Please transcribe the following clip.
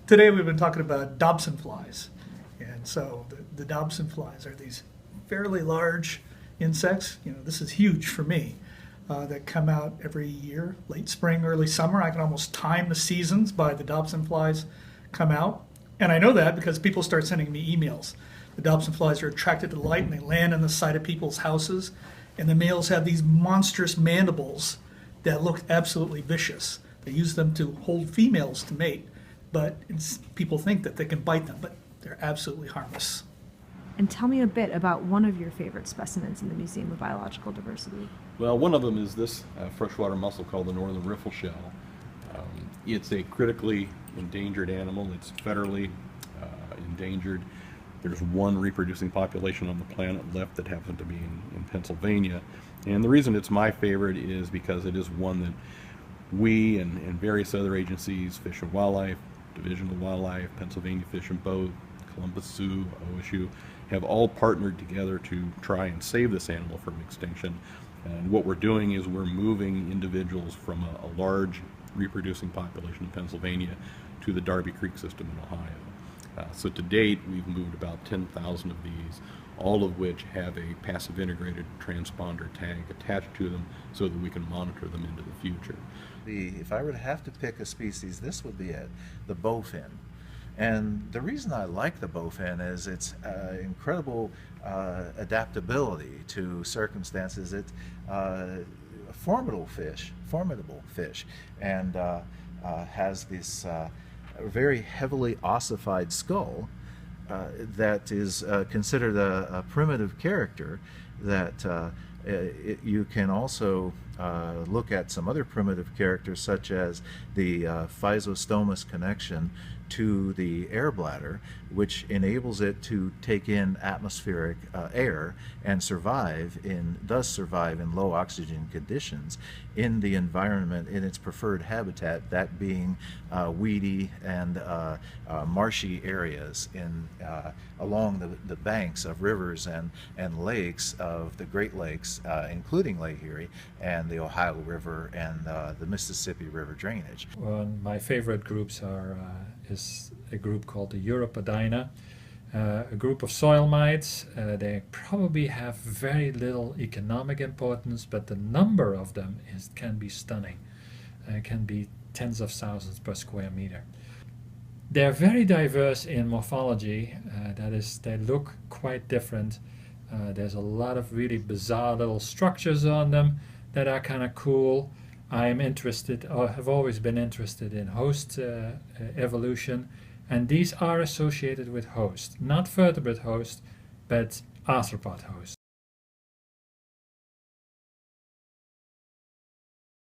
Today we've been talking about Dobson flies. And so the Dobson flies are these fairly large insects. You know, this is huge for me, that come out every year, late spring, early summer. I can almost time the seasons by the Dobson flies come out. And I know that because people start sending me emails. The Dobson flies are attracted to light and they land on the side of people's houses. And the males have these monstrous mandibles that look absolutely vicious. They use them to hold females to mate, but people think that they can bite them, but they're absolutely harmless. And tell me a bit about one of your favorite specimens in the Museum of Biological Diversity. Well, one of them is this freshwater mussel called the northern riffle shell. It's a critically endangered animal. It's federally endangered. There's one reproducing population on the planet left that happens to be in Pennsylvania. And the reason it's my favorite is because it is one that we and various other agencies, Fish and Wildlife, Division of Wildlife, Pennsylvania Fish and Boat, Columbus Zoo, OSU, have all partnered together to try and save this animal from extinction. And what we're doing is we're moving individuals from a large reproducing population in Pennsylvania to the Darby Creek system in Ohio. So to date, we've moved about 10,000 of these, all of which have a passive integrated transponder tag attached to them so that we can monitor them into the future. If I were to have to pick a species, this would be it, the bowfin. And the reason I like the bowfin is its incredible adaptability to circumstances. It's a formidable fish, and has this very heavily ossified skull that is considered a primitive character that you can also look at some other primitive characters such as the physostomus connection to the air bladder, which enables it to take in atmospheric air and does survive in low oxygen conditions in the environment in its preferred habitat, that being weedy and marshy areas along the banks of rivers and lakes of the Great Lakes, including Lake Erie and the Ohio River and the Mississippi River drainage. Well, my favorite groups is a group called the Europodina, a group of soil mites. They probably have very little economic importance, but the number of them can be stunning. It can be tens of thousands per square meter. They're very diverse in morphology. That is, they look quite different. There's a lot of really bizarre little structures on them that are kind of cool. I'm interested, or have always been interested in host evolution, and these are associated with host, not vertebrate host, but arthropod host.